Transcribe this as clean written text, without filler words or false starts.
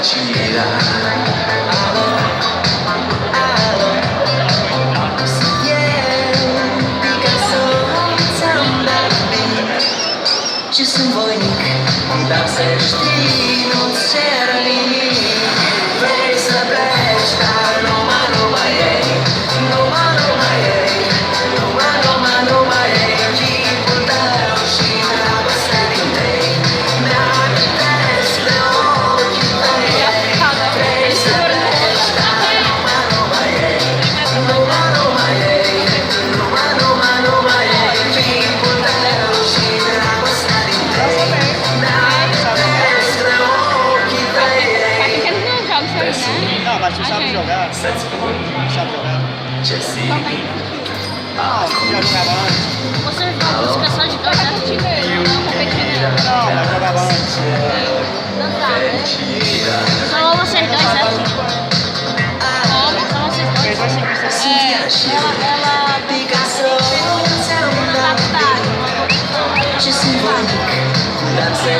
tira. Alô, alô, si bien, Picasso, sound that beat. Ci sun vojnik, dam se štinu černi. Vej se plešta, noma, noma jej, noma, noma jej, noma, noma, noma jej. Ti putev šina v sredinnej, mraki tesne oči tvoje. Vej se plešta, noma, noma jej, noma, noma jej, noma, noma, noma jej. Ti putev šina v sredinnej, mraki tesne oči tvoje. Não, mas tu sabe jogar. Sete segundos. Sabe jogar. Jesse. Não, já jogava antes. Você joga música só de dois, né? Não competindo. Não, já jogava antes. Só vocês dois, né? Só vocês Fez dois. assim, Ela Picasso, adaptada. Jesse. Dá-se